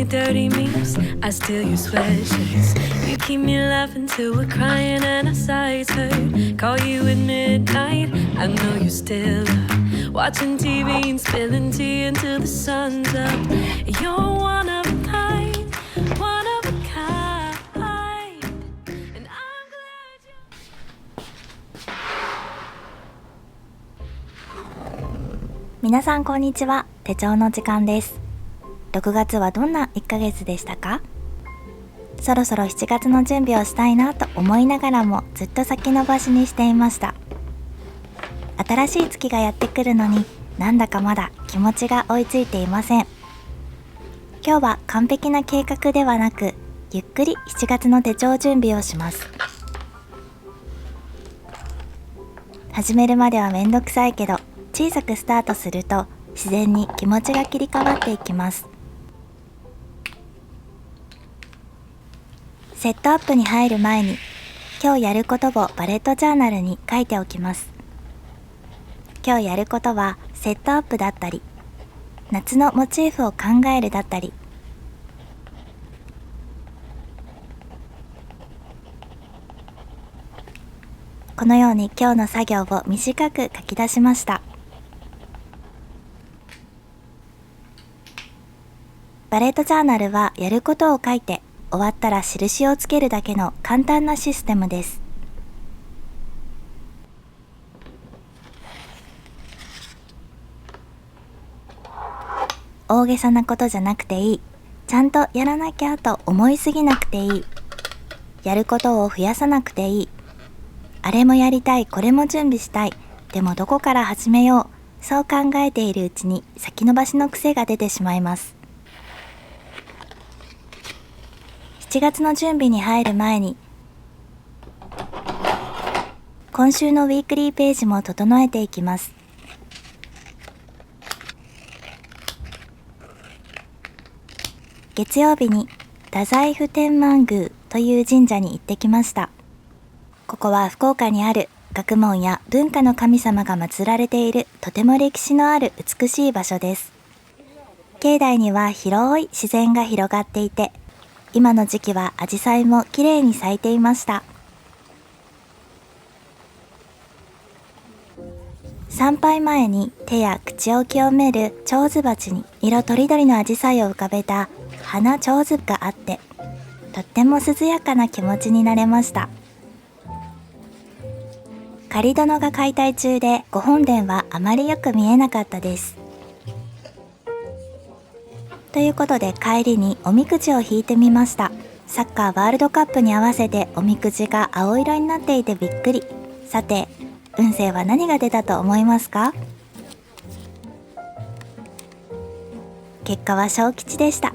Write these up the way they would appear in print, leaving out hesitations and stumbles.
your dirty memes, I steal your sweatshirts. You keep me laughing till we're crying and our sides hurt. Call you at midnight, I know you're still up, watching TV and spilling tea until the sun's up. You're one of a kind, one of a kind, and I'm glad you... 皆さんこんにちは。手帳の時間です。6月はどんな1ヶ月でしたか？そろそろ7月の準備をしたいなと思いながらもずっと先延ばしにしていました。新しい月がやってくるのになんだかまだ気持ちが追いついていません。今日は完璧な計画ではなくゆっくり7月の手帳準備をします。始めるまではめんどくさいけど小さくスタートすると自然に気持ちが切り替わっていきます。セットアップに入る前に今日やることをバレットジャーナルに書いておきます。今日やることはセットアップだったり夏のモチーフを考えるだったり、このように今日の作業を短く書き出しました。バレットジャーナルはやることを書いて終わったら印をつけるだけの簡単なシステムです。大げさなことじゃなくていい、ちゃんとやらなきゃと思いすぎなくていい、やることを増やさなくていい、あれもやりたいこれも準備したい、でもどこから始めよう、そう考えているうちに先延ばしの癖が出てしまいます。7月の準備に入る前に今週のウィークリーページも整えていきます。月曜日に太宰府天満宮という神社に行ってきました。ここは福岡にある学問や文化の神様が祀られているとても歴史のある美しい場所です。境内には広い自然が広がっていて、今の時期はアジサイもきれいに咲いていました。参拝前に手や口を清める手水鉢に色とりどりのアジサイを浮かべた花手水があって、とっても涼やかな気持ちになれました。仮殿が解体中でご本殿はあまりよく見えなかったです。ということで帰りにおみくじを引いてみました。サッカーワールドカップに合わせておみくじが青色になっていてびっくり。さて、運勢は何が出たと思いますか？結果は小吉でした。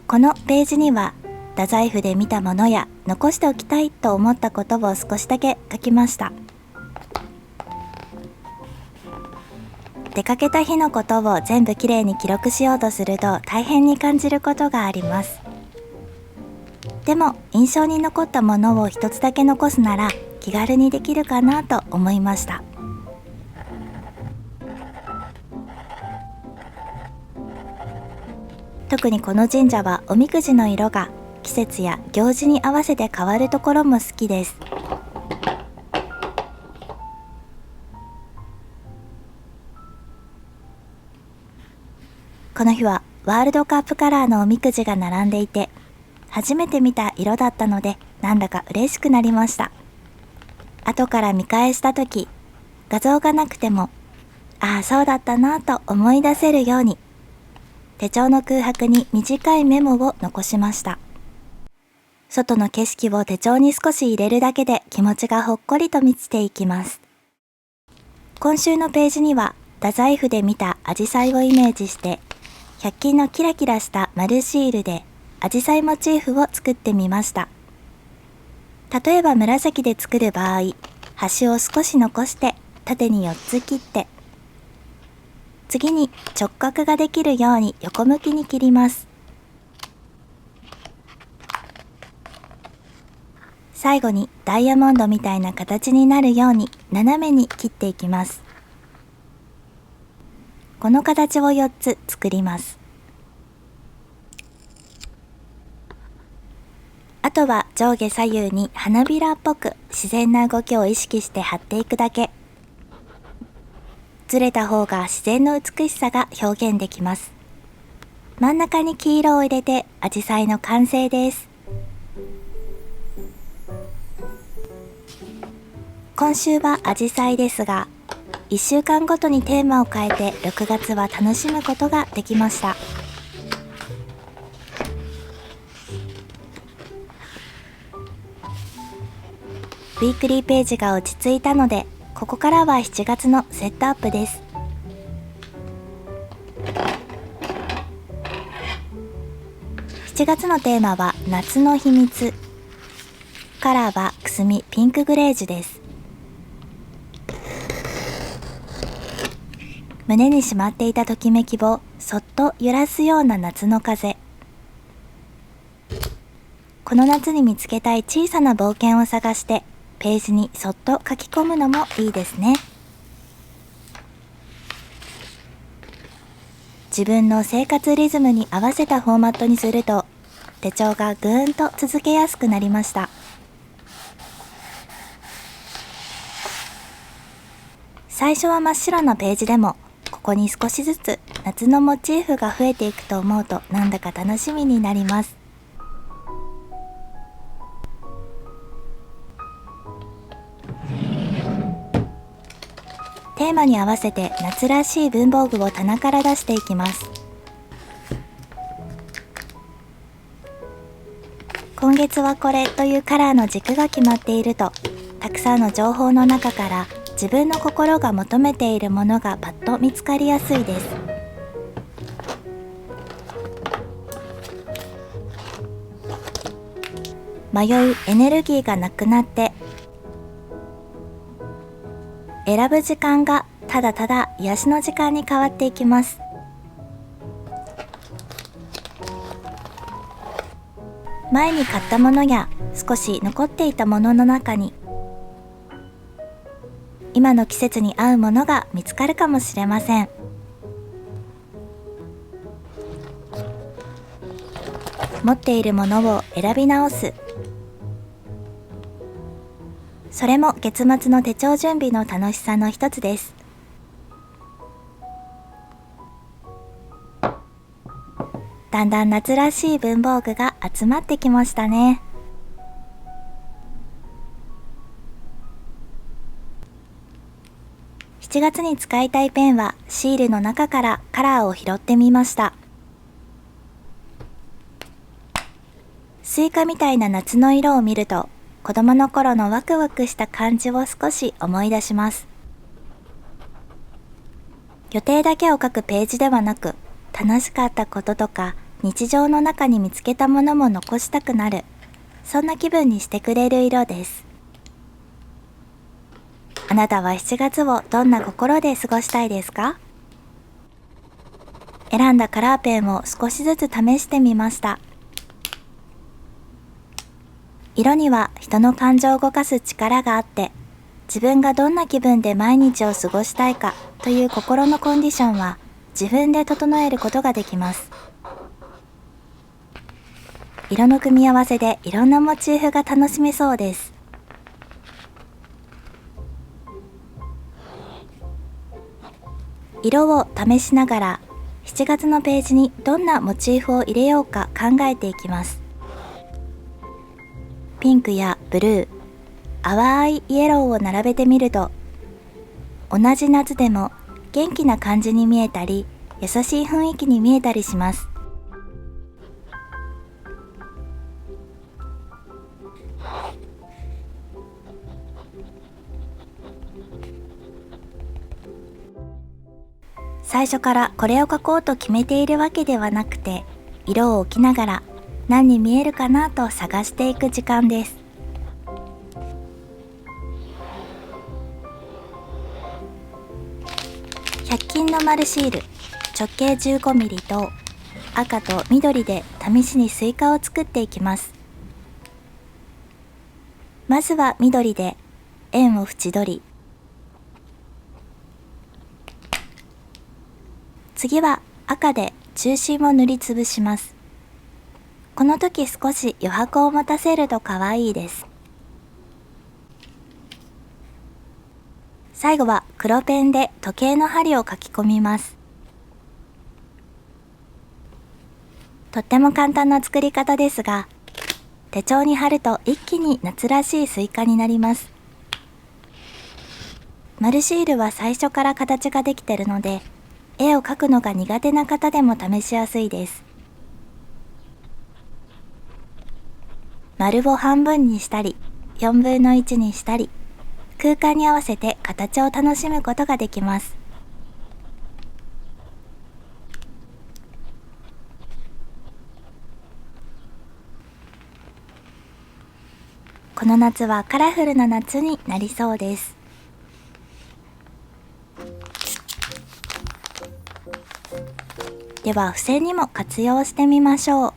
このページには太宰府で見たものや残しておきたいと思ったことを少しだけ書きました。出かけた日のことを全部きれいに記録しようとすると大変に感じることがあります。でも印象に残ったものを一つだけ残すなら気軽にできるかなと思いました。特にこの神社はおみくじの色が季節や行事に合わせて変わるところも好きです。この日はワールドカップカラーのおみくじが並んでいて、初めて見た色だったのでなんだか嬉しくなりました。後から見返したとき、画像がなくても、ああそうだったなと思い出せるように、手帳の空白に短いメモを残しました。外の景色を手帳に少し入れるだけで気持ちがほっこりと満ちていきます。今週のページには太宰府で見たアジサイをイメージして100均のキラキラした丸シールでアジサイモチーフを作ってみました。例えば紫で作る場合、端を少し残して縦に4つ切って、次に直角ができるように横向きに切ります。最後にダイヤモンドみたいな形になるように斜めに切っていきます。この形を4つ作ります。あとは上下左右に花びらっぽく自然な動きを意識して貼っていくだけ。ずれた方が自然の美しさが表現できます。真ん中に黄色を入れてアジサイの完成です。今週はアジサイですが、1週間ごとにテーマを変えて6月は楽しむことができました。ウィークリーページが落ち着いたので、ここからは7月のセットアップです。7月のテーマは夏の秘密。カラーはくすみピンクグレージュです。胸にしまっていたときめきをそっと揺らすような夏の風。この夏に見つけたい小さな冒険を探してページにそっと書き込むのもいいですね。自分の生活リズムに合わせたフォーマットにすると手帳がぐーんと続けやすくなりました。最初は真っ白なページでもここに少しずつ夏のモチーフが増えていくと思うとなんだか楽しみになります。テーマに合わせて夏らしい文房具を棚から出していきます。今月はこれというカラーの軸が決まっていると、たくさんの情報の中から自分の心が求めているものがパッと見つかりやすいです。迷うエネルギーがなくなって選ぶ時間がただただ癒しの時間に変わっていきます。前に買ったものや少し残っていたものの中に今の季節に合うものが見つかるかもしれません。持っているものを選び直す。それも月末の手帳準備の楽しさの一つです。だんだん夏らしい文房具が集まってきましたね。7月に使いたいペンはシールの中からカラーを拾ってみました。スイカみたいな夏の色を見ると子供の頃のワクワクした感じを少し思い出します。予定だけを書くページではなく、楽しかったこととか日常の中に見つけたものも残したくなる、そんな気分にしてくれる色です。あなたは7月をどんな心で過ごしたいですか？選んだカラーペンを少しずつ試してみました。色には人の感情を動かす力があって、自分がどんな気分で毎日を過ごしたいかという心のコンディションは自分で整えることができます。色の組み合わせでいろんなモチーフが楽しめそうです。色を試しながら7月のページにどんなモチーフを入れようか考えていきます。ピンクやブルー、淡いイエローを並べてみると、同じ夏でも元気な感じに見えたり、優しい雰囲気に見えたりします。最初からこれを描こうと決めているわけではなくて、色を置きながら何に見えるかなと探していく時間です。100均の丸シール直径 15mm と赤と緑で試しにスイカを作っていきます。まずは緑で円を縁取り、次は赤で中心を塗りつぶします。この時少し余白を持たせると可愛いです。最後は黒ペンで時計の針を書き込みます。とっても簡単な作り方ですが、手帳に貼ると一気に夏らしいスイカになります。丸シールは最初から形ができているので、絵を描くのが苦手な方でも試しやすいです。丸を半分にしたり、4分の1にしたり、空間に合わせて形を楽しむことができます。この夏はカラフルな夏になりそうです。では付箋にも活用してみましょう。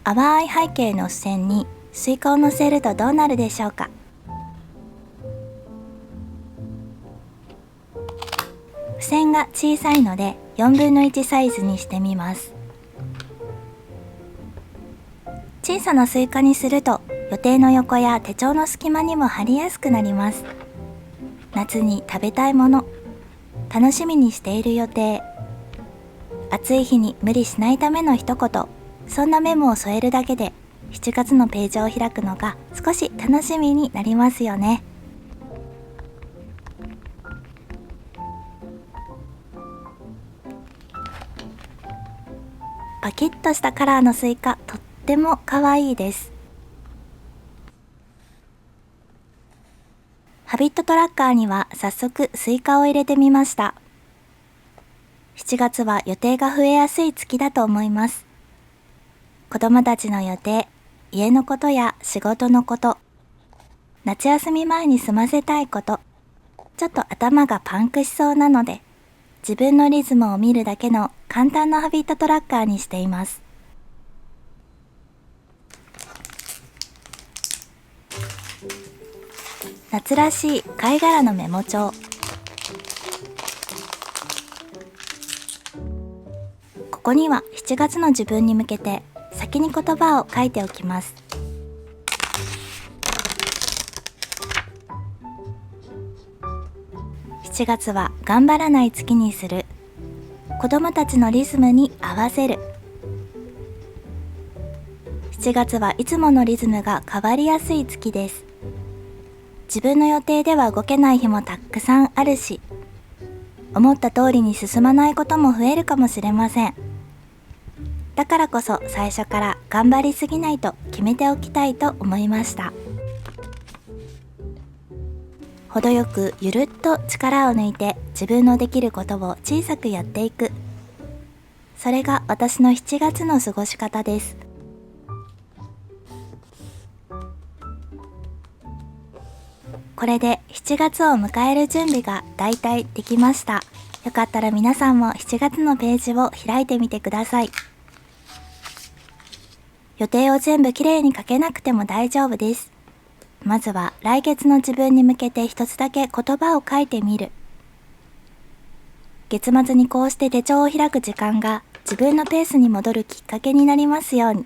淡い背景の付箋にスイカを乗せるとどうなるでしょうか。付箋が小さいので4分の1サイズにしてみます。小さなスイカにすると予定の横や手帳の隙間にも貼りやすくなります。夏に食べたいもの、楽しみにしている予定、暑い日に無理しないための一言、そんなメモを添えるだけで7月のページを開くのが少し楽しみになりますよね。パキッとしたカラーのスイカ、とっても可愛いです。ハビットトラッカーには早速スイカを入れてみました。7月は予定が増えやすい月だと思います。子供たちの予定、家のことや仕事のこと、夏休み前に済ませたいこと、ちょっと頭がパンクしそうなので、自分のリズムを見るだけの簡単なハビットトラッカーにしています。夏らしい貝殻のメモ帳。ここには7月の自分に向けて先に言葉を書いておきます。7月は頑張らない月にする。子供たちのリズムに合わせる。7月はいつものリズムが変わりやすい月です。自分の予定では動けない日もたくさんあるし、思った通りに進まないことも増えるかもしれません。だからこそ最初から頑張りすぎないと決めておきたいと思いました。程よくゆるっと力を抜いて自分のできることを小さくやっていく。それが私の7月の過ごし方です。これで7月を迎える準備がだいたいできました。よかったら皆さんも7月のページを開いてみてください。予定を全部きれいに書けなくても大丈夫です。まずは来月の自分に向けて一つだけ言葉を書いてみる。月末にこうして手帳を開く時間が自分のペースに戻るきっかけになりますように。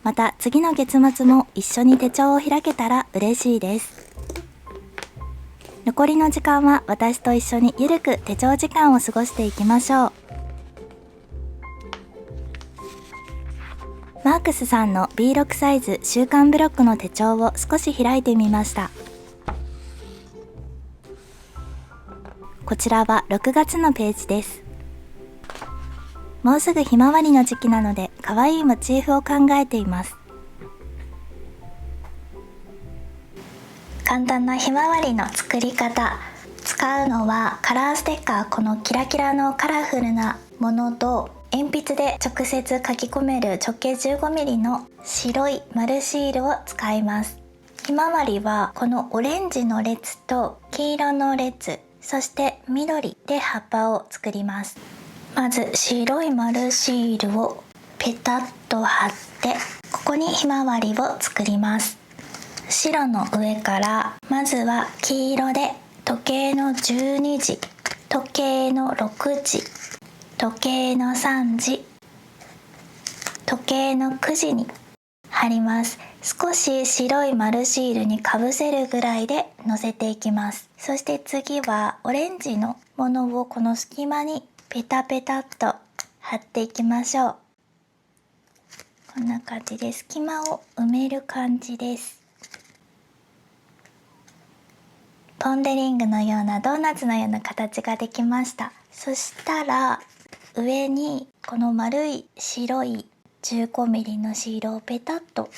また次の月末も一緒に手帳を開けたら嬉しいです。残りの時間は私と一緒にゆるく手帳時間を過ごしていきましょう。マークスさんの B6 サイズ週刊ブロックの手帳を少し開いてみました。こちらは6月のページです。もうすぐひまわりの時期なので可愛いモチーフを考えています。簡単なひまわりの作り方。使うのはカラーステッカー、このキラキラのカラフルなものと鉛筆で直接書き込める直径 15mm の白い丸シールを使います。ひまわりはこのオレンジの列と黄色の列、そして緑で葉っぱを作ります。まず白い丸シールをペタッと貼って、ここにひまわりを作ります。白の上からまずは黄色で時計の12時、時計の6時、時計の3時、時計の9時に貼ります。少し白い丸シールにかぶせるぐらいで乗せていきます。そして次はオレンジのものをこの隙間にペタペタっと貼っていきましょう。こんな感じで隙間を埋める感じです。ポン・デ・リングのようなドーナツのような形ができました。そしたら上にこの丸い白い 15mm のシールをペタッと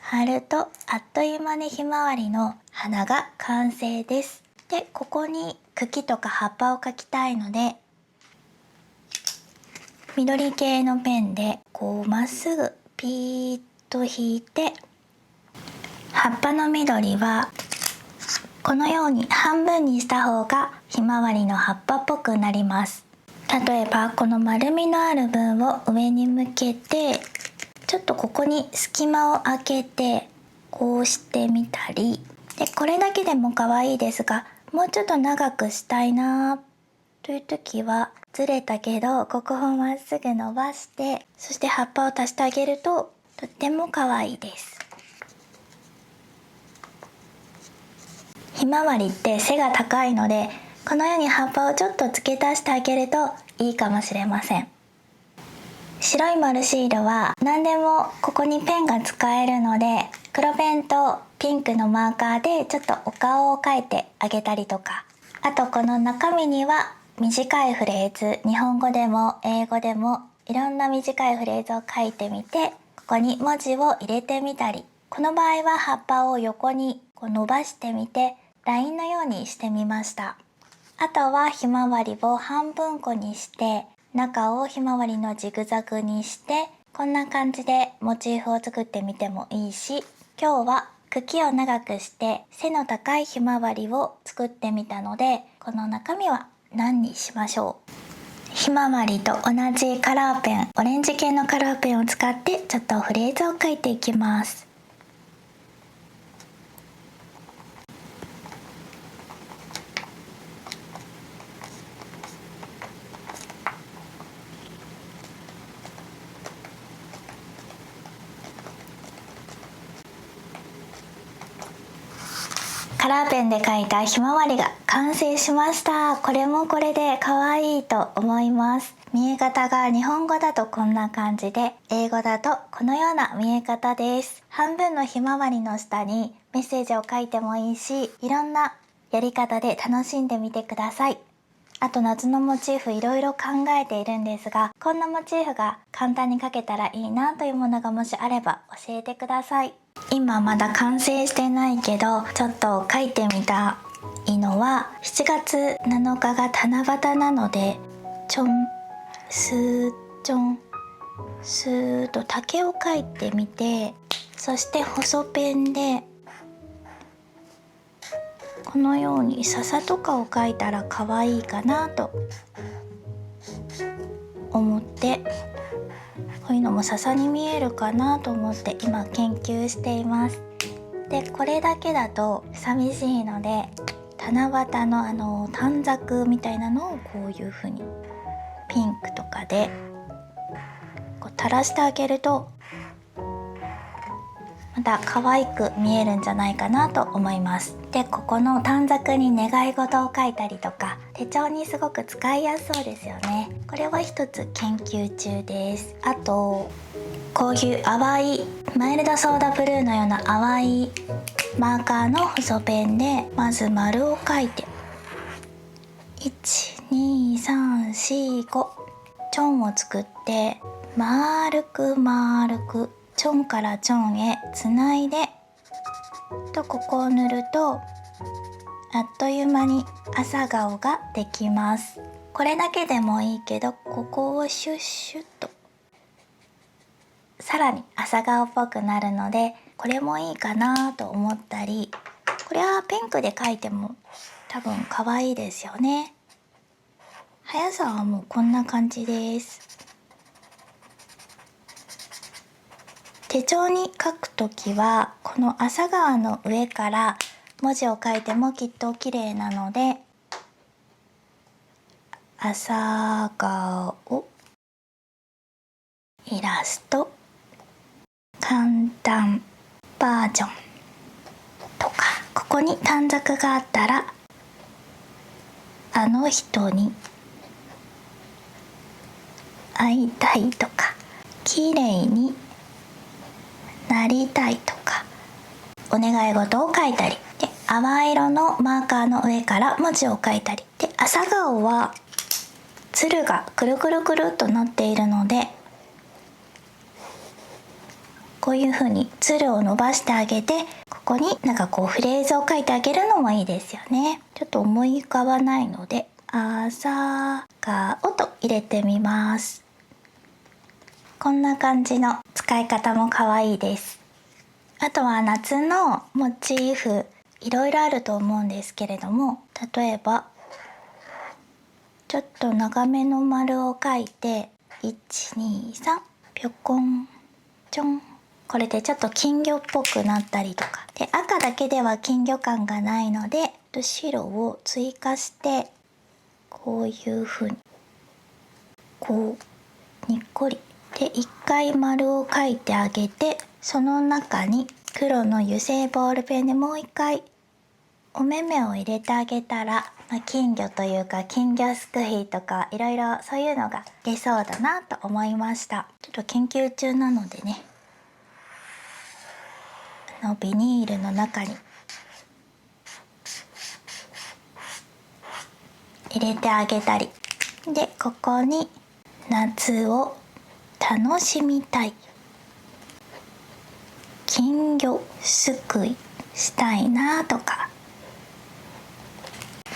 貼るとあっという間にひまわりの花が完成です。で、ここに茎とか葉っぱを描きたいので緑系のペンでこうまっすぐピーッと引いて、葉っぱの緑はこのように半分にした方がひまわりの葉っぱっぽくなります。例えばこの丸みのある分を上に向けてちょっとここに隙間を空けてこうしてみたりで、これだけでも可愛いですが、もうちょっと長くしたいなという時はずれたけどここをまっすぐ伸ばして、そして葉っぱを足してあげるととっても可愛いです。ひまわりって背が高いので、このように葉っぱをちょっと付け足してあげるといいかもしれません。白い丸シールは何でもここにペンが使えるので、黒ペンとピンクのマーカーでちょっとお顔を描いてあげたりとか、あとこの中身には短いフレーズ、日本語でも英語でもいろんな短いフレーズを書いてみて、ここに文字を入れてみたり、この場合は葉っぱを横にこう伸ばしてみてラインのようにしてみました。あとはひまわりを半分こにして中をひまわりのジグザグにして、こんな感じでモチーフを作ってみてもいいし、今日は茎を長くして背の高いひまわりを作ってみたので、この中身は何にしましょう。ひまわりと同じカラーペン、オレンジ系のカラーペンを使ってちょっとフレーズを書いていきます。カラーペンで描いたひまわりが完成しました。これもこれで可愛いと思います。見え方が日本語だとこんな感じで、英語だとこのような見え方です。半分のひまわりの下にメッセージを書いてもいいし、いろんなやり方で楽しんでみてください。あと夏のモチーフいろいろ考えているんですが、こんなモチーフが簡単に描けたらいいなというものがもしあれば教えてください。今まだ完成してないけどちょっと描いてみたいのは、7月7日が七夕なので、ちょんすーちょんすーと竹を描いてみて、そして細ペンでこのように笹とかを描いたら可愛いかなと思って、こういうのも笹に見えるかなと思って今研究しています。で、これだけだと寂しいので、七夕の短冊みたいなのをこういう風にピンクとかでこう垂らしてあげるとまた可愛く見えるんじゃないかなと思います。で、ここの短冊に願い事を書いたりとか、手帳にすごく使いやすそうですよね。これは一つ研究中です。あとこういう淡いマイルドソーダブルーのような淡いマーカーの細ペンでまず丸を書いて、12345チョンを作って、丸く丸くチョンからチョンへつないでと、ここを塗るとあっという間に朝顔ができます。これだけでもいいけど、ここをシュッシュッとさらに朝顔っぽくなるので、これもいいかなと思ったり、これはピンクで描いても多分可愛いですよね。速さはもうこんな感じです。手帳に書くときはこの朝顔の上から文字を書いてもきっと綺麗なので、朝顔イラスト簡単バージョンとか、ここに短冊があったらあの人に会いたいとか、綺麗になりたいとか、お願い事を書いたりで、淡色のマーカーの上から文字を書いたりで、朝顔はつるがくるくるくるっとなっているので、こういう風につるを伸ばしてあげて、ここになんかこうフレーズを書いてあげるのもいいですよね。ちょっと思い浮かばないので、朝顔と入れてみます。こんな感じの使い方も可愛いです。あとは夏のモチーフいろいろあると思うんですけれども、例えばちょっと長めの丸を書いて、123ぴょこんちょん、これでちょっと金魚っぽくなったりとかで、赤だけでは金魚感がないので白を追加して、こういう風にこうにっこりで一回丸を書いてあげて、その中に黒の油性ボールペンでもう一回お目目を入れてあげたら、金魚というか金魚すくいとかいろいろそういうのが出そうだなと思いました。ちょっと研究中なのでね、ビニールの中に入れてあげたりで、ここに夏を楽しみたい、金魚すくいしたいなとか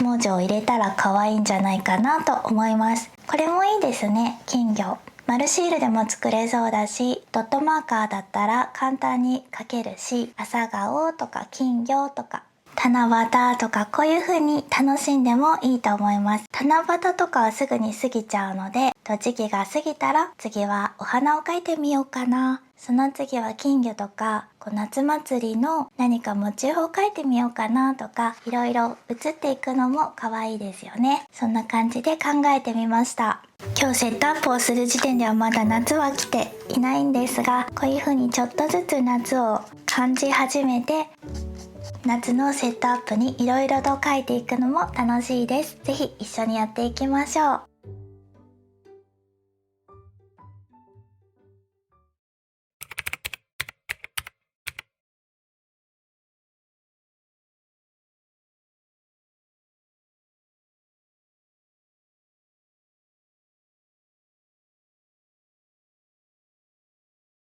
文字を入れたら可愛いんじゃないかなと思います。これもいいですね。金魚丸シールでも作れそうだし、ドットマーカーだったら簡単に描けるし、朝顔とか金魚とか七夕とか、こういう風に楽しんでもいいと思います。七夕とかはすぐに過ぎちゃうので、時期が過ぎたら次はお花を描いてみようかな、その次は金魚とか夏祭りの何かモチーフを描いてみようかなとか、いろいろ移っていくのも可愛いですよね。そんな感じで考えてみました。今日セットアップをする時点ではまだ夏は来ていないんですが、こういう風にちょっとずつ夏を感じ始めて、夏のセットアップにいろいろと描いていくのも楽しいです。ぜひ一緒にやっていきましょう。